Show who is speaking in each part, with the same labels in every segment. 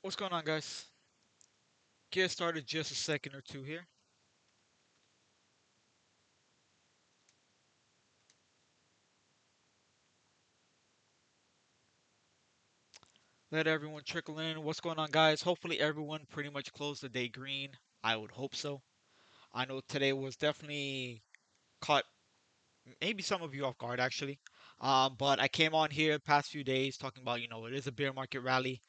Speaker 1: What's going on, guys? Get started just a second or two here. Let everyone trickle in. What's going on, guys? Hopefully, everyone pretty much closed the day green. I would hope so. I know today was definitely caught maybe some of you off guard, actually. But I came on here the past few days talking about, it is a bear market rally.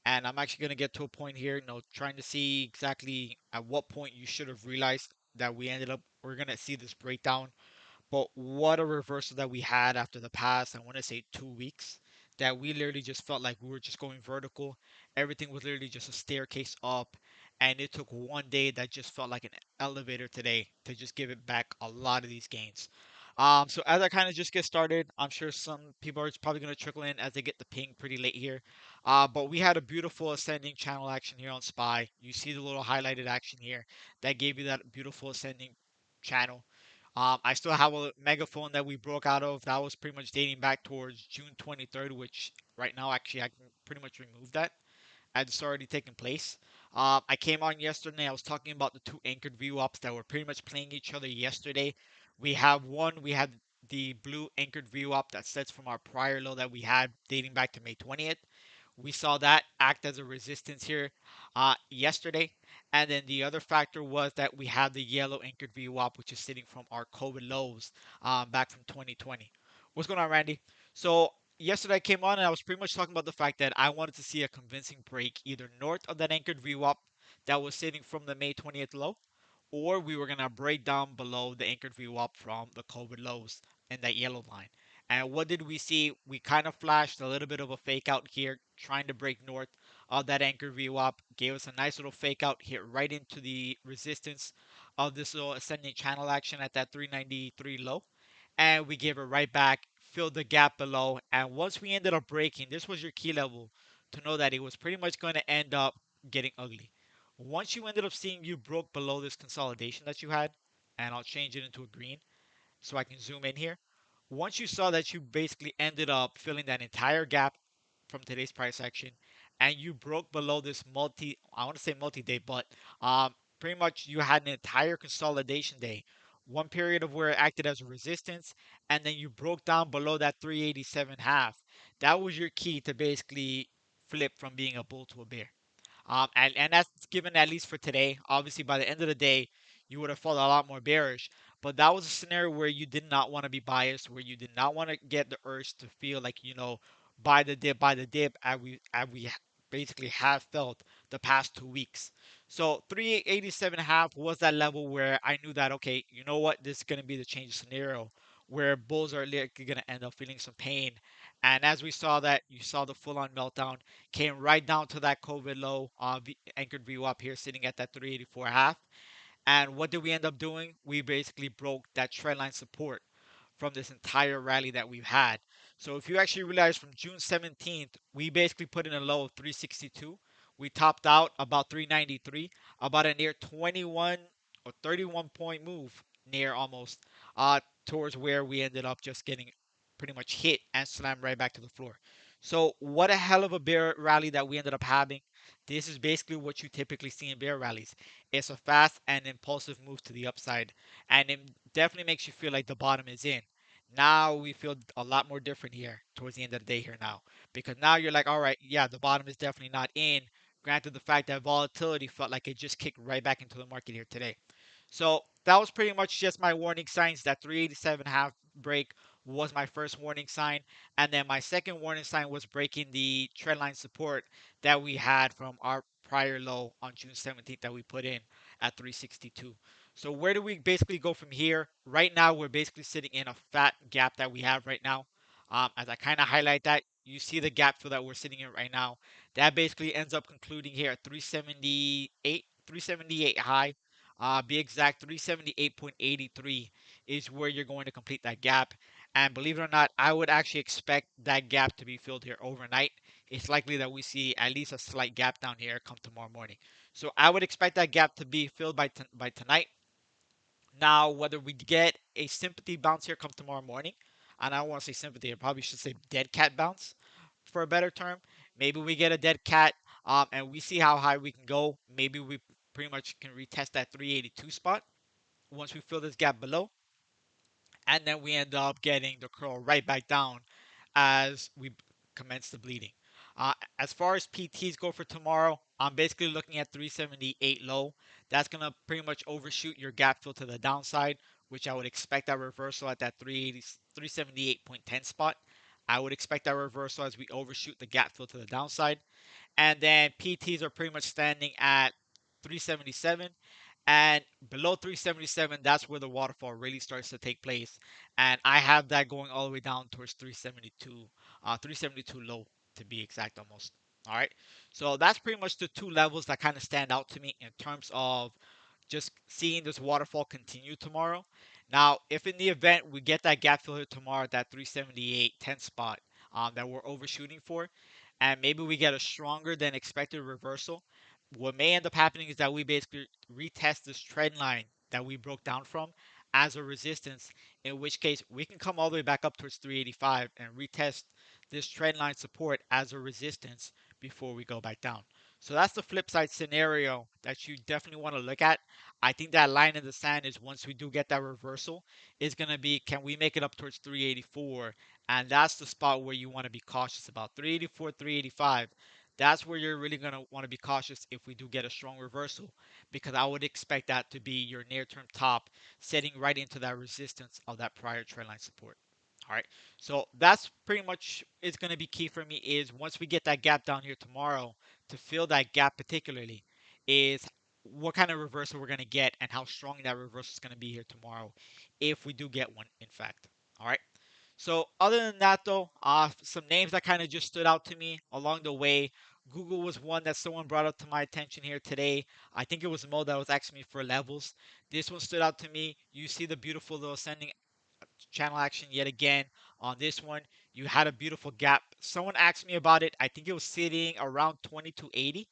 Speaker 1: And I'm actually going to get to a point here, trying to see exactly at what point you should have realized that we're going to see this breakdown. But what a reversal that we had after the past, I want to say 2 weeks, that we literally just felt like we were just going vertical. Everything was literally just a staircase up. And it took one day that just felt like an elevator today to just give it back a lot of these gains. So as I kind of just get started, I'm sure some people are probably going to trickle in as they get the ping pretty late here. But we had a beautiful ascending channel action here on SPY. You see the little highlighted action here that gave you that beautiful ascending channel. I still have a megaphone that we broke out of. That was pretty much dating back towards June 23rd, which right now actually I can pretty much remove that as it's already taken place. I came on yesterday. I was talking about the two anchored view ups that were pretty much playing each other yesterday. We had the blue anchored view up that sets from our prior low that we had dating back to May 20th. We saw that act as a resistance here yesterday. And then the other factor was that we had the yellow anchored VWAP, which is sitting from our COVID lows back from 2020. What's going on, Randy? So yesterday I came on and I was pretty much talking about the fact that I wanted to see a convincing break either north of that anchored VWAP that was sitting from the May 20th low, or we were going to break down below the anchored VWAP from the COVID lows in that yellow line. And what did we see? We kind of flashed a little bit of a fake out here, trying to break north of that anchor VWAP. Gave us a nice little fake out, hit right into the resistance of this little ascending channel action at that 393 low. And we gave it right back, filled the gap below. And once we ended up breaking, this was your key level to know that it was pretty much going to end up getting ugly. Once you ended up seeing you broke below this consolidation that you had, and I'll change it into a green so I can zoom in here. Once you saw that you basically ended up filling that entire gap from today's price action, and you broke below this I want to say multi-day, but pretty much you had an entire consolidation day. One period of where it acted as a resistance, and then you broke down below that 387 half. That was your key to basically flip from being a bull to a bear. And that's given at least for today. Obviously, by the end of the day, you would have felt a lot more bearish. But that was a scenario where you did not want to be biased, where you did not want to get the urge to feel like, buy the dip, as we basically have felt the past 2 weeks. So 387 half was that level where I knew that, okay, you know what, this is going to be the change scenario where bulls are likely going to end up feeling some pain. And as we saw that, you saw the full on meltdown came right down to that COVID low, anchored view up here, sitting at that 384 half. And what did we end up doing? We basically broke that trendline support from this entire rally that we've had. So if you actually realize from June 17th, we basically put in a low of 362. We topped out about 393, about a near 21 or 31 point move, near almost, towards where we ended up just getting pretty much hit and slammed right back to the floor. So what a hell of a bear rally that we ended up having. This is basically what you typically see in bear rallies. It's a fast and impulsive move to the upside, and it definitely makes you feel like the bottom is in. Now we feel a lot more different here towards the end of the day here now, because now you're like, all right, yeah, the bottom is definitely not in. Granted, the fact that volatility felt like it just kicked right back into the market here today. So that was pretty much just my warning signs. That 387 half break was my first warning sign. And then my second warning sign was breaking the trendline support that we had from our prior low on June 17th that we put in at 362. So where do we basically go from here? Right now, we're basically sitting in a fat gap that we have right now. As I kind of highlight that, you see the gap fill that we're sitting in right now. That basically ends up concluding here at 378 high. Be exact, 378.83 is where you're going to complete that gap. And believe it or not, I would actually expect that gap to be filled here overnight. It's likely that we see at least a slight gap down here come tomorrow morning. So I would expect that gap to be filled by tonight. Now, whether we get a sympathy bounce here come tomorrow morning, and I don't want to say sympathy, I probably should say dead cat bounce for a better term. Maybe we get a dead cat and we see how high we can go. Maybe we pretty much can retest that 382 spot once we fill this gap below, and then we end up getting the curl right back down as we commence the bleeding. As far as PTs go for tomorrow, I'm basically looking at 378 low. That's going to pretty much overshoot your gap fill to the downside, which I would expect that reversal at that 380, 378.10 spot. I would expect that reversal as we overshoot the gap fill to the downside. And then PTs are pretty much standing at 377, and below 377, that's where the waterfall really starts to take place. And I have that going all the way down towards 372, 372 low to be exact, almost. All right, so that's pretty much the two levels that kind of stand out to me in terms of just seeing this waterfall continue tomorrow. Now, if in the event we get that gap fill here tomorrow at that 378.10 spot that we're overshooting for, and maybe we get a stronger than expected reversal, what may end up happening is that we basically retest this trend line that we broke down from as a resistance, in which case we can come all the way back up towards 385 and retest this trend line support as a resistance before we go back down. So that's the flip side scenario that you definitely want to look at. I think that line in the sand is once we do get that reversal, is going to be can we make it up towards 384? And that's the spot where you want to be cautious about 384, 385. That's where you're really going to want to be cautious if we do get a strong reversal, because I would expect that to be your near term top, setting right into that resistance of that prior trendline support. All right, so that's pretty much is going to be key for me is once we get that gap down here tomorrow to fill that gap particularly is what kind of reversal we're going to get and how strong that reversal is going to be here tomorrow if we do get one in fact. All right, so other than that, though, some names that kind of just stood out to me along the way. Google was one that someone brought up to my attention here today. I think it was Mo that was asking me for levels. This one stood out to me. You see the beautiful little ascending channel action yet again on this one. You had a beautiful gap. Someone asked me about it. I think it was sitting around 2280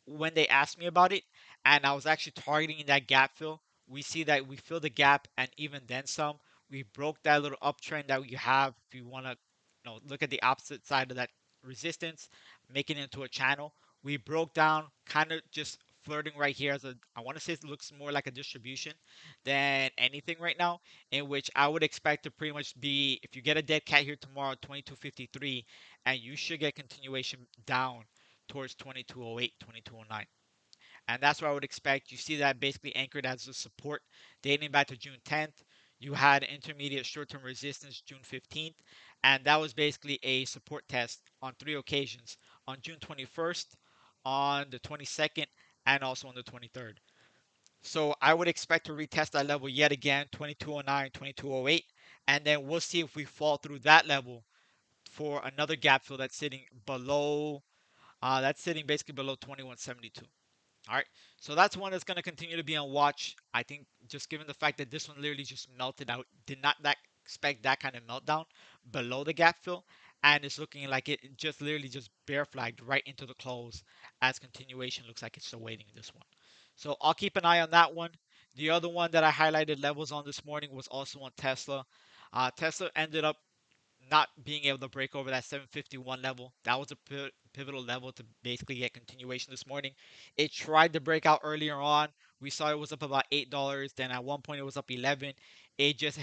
Speaker 1: when they asked me about it, and I was actually targeting that gap fill. We see that we fill the gap and even then some. We broke that little uptrend that we have. If you want to, look at the opposite side of that resistance, make it into a channel. We broke down, kind of just flirting right here as a. I want to say it looks more like a distribution than anything right now. In which I would expect to pretty much be if you get a dead cat here tomorrow, 2253, and you should get continuation down towards 2208, 2209. And that's what I would expect. You see that basically anchored as a support dating back to June 10th. You had intermediate short term resistance June 15th. And that was basically a support test on three occasions on June 21st, on the 22nd, and also on the 23rd. So I would expect to retest that level yet again, 2209, 2208. And then we'll see if we fall through that level for another gap fill that's sitting below that's sitting basically below 2172. All right. So that's one that's going to continue to be on watch. I think just given the fact that this one literally just melted out, did not that expect that kind of meltdown below the gap fill. And it's looking like it just literally just bear flagged right into the close as continuation looks like it's awaiting this one. So I'll keep an eye on that one. The other one that I highlighted levels on this morning was also on Tesla. Tesla ended up not being able to break over that 751 level. That was a pivotal level to basically get continuation this morning. It tried to break out earlier on. We saw it was up about $8. Then at one point it was up 11. It just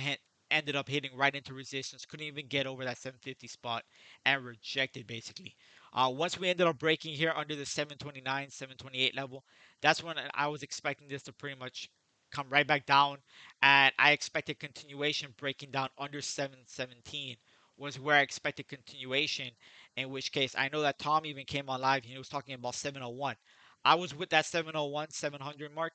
Speaker 1: ended up hitting right into resistance. Couldn't even get over that 750 spot and rejected basically. Once we ended up breaking here under the 729, 728 level, that's when I was expecting this to pretty much come right back down. And I expected continuation breaking down under 717 was where I expected continuation. In which case, I know that Tom even came on live. He was talking about 701. I was with that 701, 700 mark,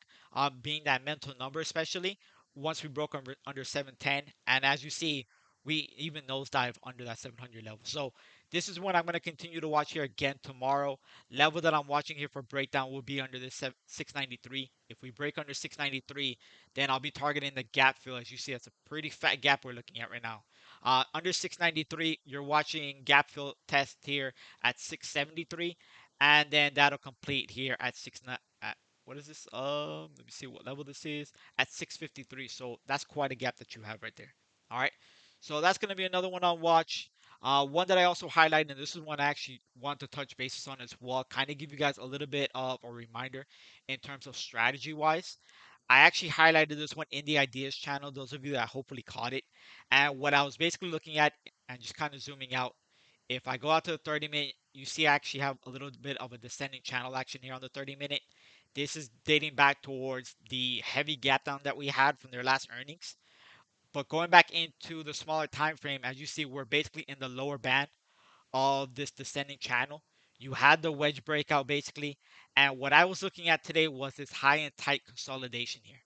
Speaker 1: being that mental number, especially once we broke under 710. And as you see, we even nosedive under that 700 level. So this is what I'm going to continue to watch here again tomorrow. Level that I'm watching here for breakdown will be under this 693. If we break under 693, then I'll be targeting the gap fill. As you see, that's a pretty fat gap we're looking at right now. Under 693, you're watching gap fill test here at 673, and then that'll complete here at at what is this? Let me see what level this is at 653. So that's quite a gap that you have right there. All right. So that's gonna be another one on watch. One that I also highlighted, and this is one I actually want to touch bases on as well, kind of give you guys a little bit of a reminder in terms of strategy wise. I actually highlighted this one in the ideas channel, those of you that hopefully caught it. And what I was basically looking at and just kind of zooming out, if I go out to the 30-minute, you see I actually have a little bit of a descending channel action here on the 30-minute. This is dating back towards the heavy gap down that we had from their last earnings. But going back into the smaller time frame, as you see, we're basically in the lower band of this descending channel. You had the wedge breakout basically. And what I was looking at today was this high and tight consolidation here.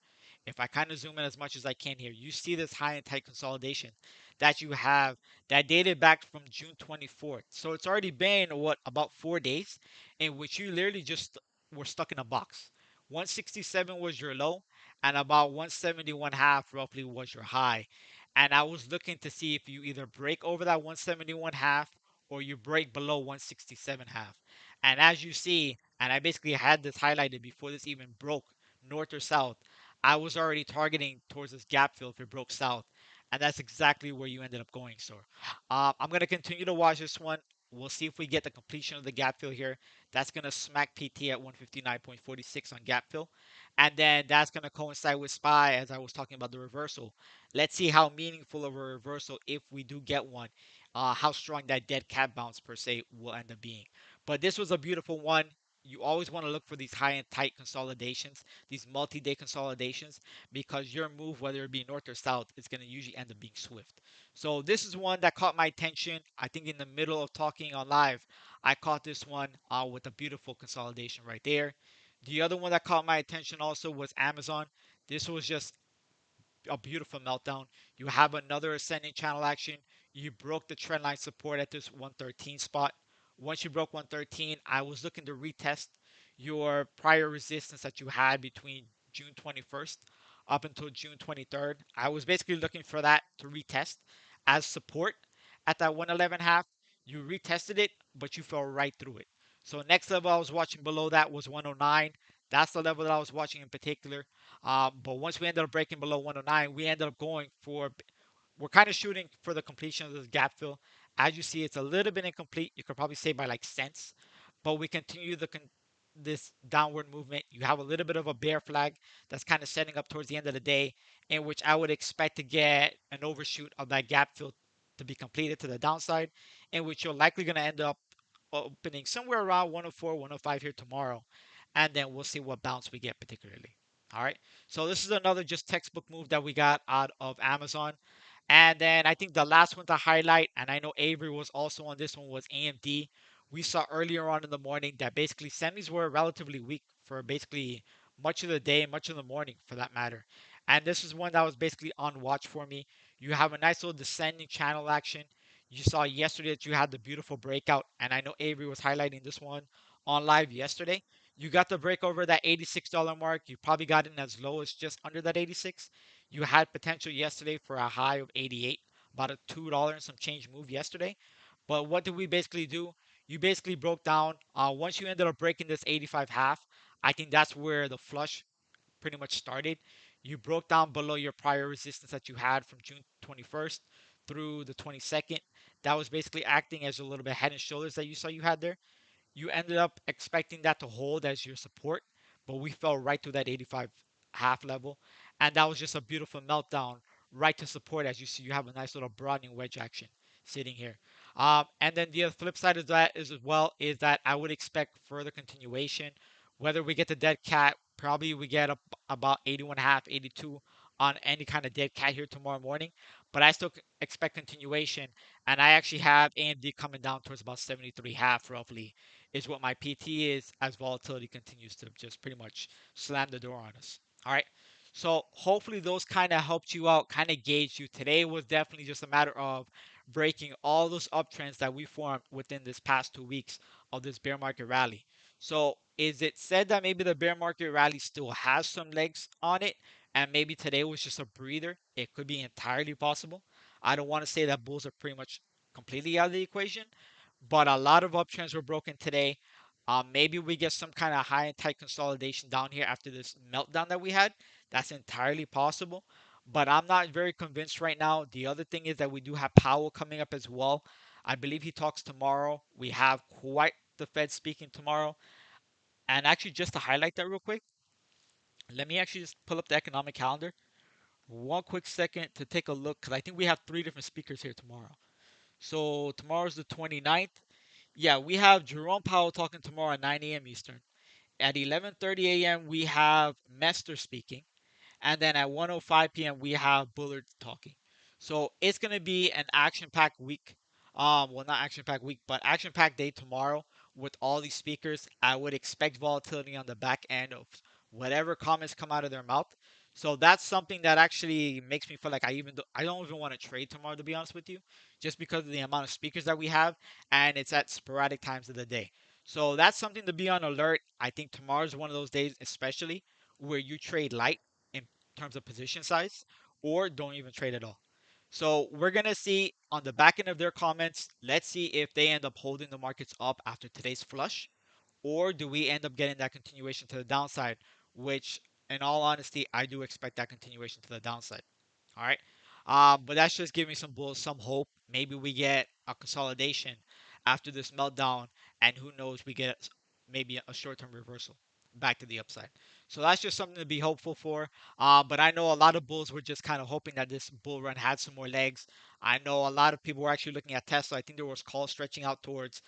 Speaker 1: If I kind of zoom in as much as I can here, you see this high and tight consolidation that you have that dated back from June 24th. So it's already been what about 4 days in which you literally just were stuck in a box. 167 was your low, and about 171 half roughly was your high. And I was looking to see if you either break over that 171 half or you break below 167 half. And as you see, and I basically had this highlighted before this even broke north or south, I was already targeting towards this gap fill if it broke south. And that's exactly where you ended up going. So I'm going to continue to watch this one. We'll see if we get the completion of the gap fill here. That's going to smack PT at 159.46 on gap fill. And then that's going to coincide with SPY as I was talking about the reversal. Let's see how meaningful of a reversal, if we do get one, how strong that dead cat bounce per se will end up being. But this was a beautiful one. You always want to look for these high and tight consolidations, these multi-day consolidations, because your move, whether it be north or south, is going to usually end up being swift. So this is one that caught my attention. I think in the middle of talking on live, I caught this one with a beautiful consolidation right there. The other one that caught my attention also was Amazon. This was just a beautiful meltdown. You have another ascending channel action. You broke the trend line support at this 113 spot. Once you broke 113, I was looking to retest your prior resistance that you had between June 21st up until June 23rd. I was basically looking for that to retest as support at that 111 half. You retested it, but you fell right through it. So next level I was watching below that was 109. That's the level that I was watching in particular. But once we ended up breaking below 109, we ended up going for, we're kind of shooting for the completion of this gap fill. As you see, it's a little bit incomplete. You could probably say by like cents, but we continue this downward movement. You have a little bit of a bear flag that's kind of setting up towards the end of the day, in which I would expect to get an overshoot of that gap fill to be completed to the downside, in which you're likely going to end up opening somewhere around 104, 105 here tomorrow, and then we'll see what bounce we get particularly. All right. So this is another just textbook move that we got out of Amazon. And then I think the last one to highlight, and I know Avery was also on this one, was AMD. We saw earlier on in the morning that basically semis were relatively weak for basically much of the day, much of the morning for that matter. And this is one that was basically on watch for me. You have a nice little descending channel action. You saw yesterday that you had the beautiful breakout, and I know Avery was highlighting this one on live yesterday. You got the break over that $86 mark. You probably got in as low as just under that 86. You had potential yesterday for a high of 88, about a $2 and some change move yesterday. But what did we basically do? You basically broke down. Once you ended up breaking this 85 half, I think that's where the flush pretty much started. You broke down below your prior resistance that you had from June 21st through the 22nd. That was basically acting as a little bit head and shoulders that you saw you had there. You ended up expecting that to hold as your support, but we fell right through that 85 half level. And that was just a beautiful meltdown right to support. As you see, you have a nice little broadening wedge action sitting here. And then the flip side of that is as well is that I would expect further continuation. Whether we get the dead cat, probably we get up about 81 half, 82 on any kind of dead cat here tomorrow morning. But I still expect continuation. And I actually have AMD coming down towards about 73 half roughly is what my PT is as volatility continues to just pretty much slam the door on us. All right. So hopefully those kind of helped you out, kind of gauge you. Today was definitely just a matter of breaking all those uptrends that we formed within this past 2 weeks of this bear market rally. So is it said that maybe the bear market rally still has some legs on it and maybe today was just a breather? It could be entirely possible. I don't want to say that bulls are pretty much completely out of the equation, but a lot of uptrends were broken today. Maybe we get some kind of high and tight consolidation down here after this meltdown that we had. That's entirely possible, but I'm not very convinced right now. The other thing is that we do have Powell coming up as well. I believe he talks tomorrow. We have quite the Fed speaking tomorrow. And actually, just to highlight that real quick, let me actually just pull up the economic calendar. One quick second to take a look because I think we have three different speakers here tomorrow. So tomorrow's the 29th. Yeah, we have Jerome Powell talking tomorrow at 9 a.m. Eastern. At 11:30 a.m. we have Mester speaking. And then at 1:05 p.m. we have Bullard talking. So it's gonna be an action-packed week. Well, not action-packed week, but action-packed day tomorrow with all these speakers. I would expect volatility on the back end of whatever comments come out of their mouth. So that's something that actually makes me feel like I don't even want to trade tomorrow, to be honest with you, just because of the amount of speakers that we have, and it's at sporadic times of the day. So that's something to be on alert. I think tomorrow's one of those days, especially where you trade light in terms of position size, or don't even trade at all. So we're gonna see on the back end of their comments. Let's see if they end up holding the markets up after today's flush, or do we end up getting that continuation to the downside? Which, in all honesty, I do expect that continuation to the downside. All right. But that's just giving some bulls some hope. Maybe we get a consolidation after this meltdown, and who knows, we get maybe a short-term reversal back to the upside. So that's just something to be hopeful for. But I know a lot of bulls were just kind of hoping that this bull run had some more legs. I know a lot of people were actually looking at Tesla. I think there was calls stretching out towards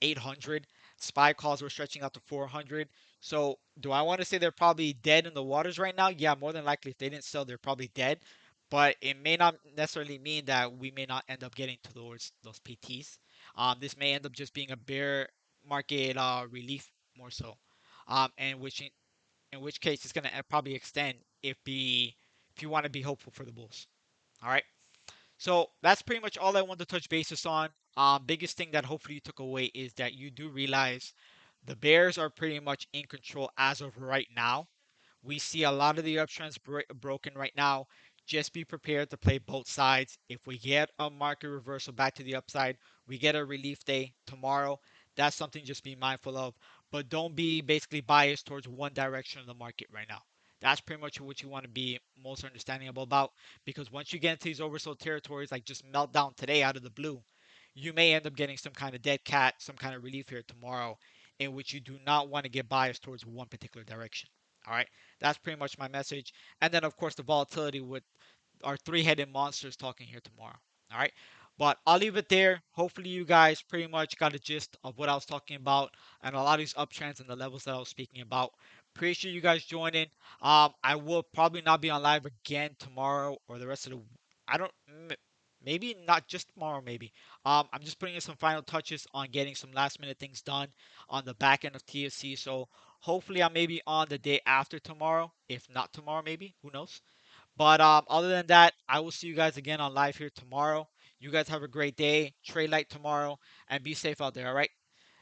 Speaker 1: 800. Spy calls were stretching out to 400. So do I want to say they're probably dead in the waters right now? Yeah, more than likely, if they didn't sell, they're probably dead. But it may not necessarily mean that we may not end up getting towards those PTs. This may end up just being a bear market relief more so, and in which case it's going to probably extend if you want to be hopeful for the Bulls. All right. So that's pretty much all I want to touch bases on. Biggest thing that hopefully you took away is that you do realize the Bears are pretty much in control as of right now. We see a lot of the uptrends broken right now. Just be prepared to play both sides. If we get a market reversal back to the upside, we get a relief day tomorrow. That's something just be mindful of. But don't be basically biased towards one direction of the market right now. That's pretty much what you want to be most understandable about. Because once you get into these oversold territories, like just meltdown today out of the blue, you may end up getting some kind of dead cat, some kind of relief here tomorrow, in which you do not want to get biased towards one particular direction. All right. That's pretty much my message. And then, of course, the volatility with our three-headed monsters talking here tomorrow. All right. But I'll leave it there. Hopefully, you guys pretty much got a gist of what I was talking about and a lot of these uptrends and the levels that I was speaking about. Appreciate you guys joining. I will probably not be on live again tomorrow or the rest of the. I don't. Maybe not just tomorrow. Maybe. I'm just putting in some final touches on getting some last-minute things done on the back end of TFC. So hopefully, I may be on the day after tomorrow. If not tomorrow, maybe. Who knows? But other than that, I will see you guys again on live here tomorrow. You guys have a great day. Trade light tomorrow and be safe out there. All right.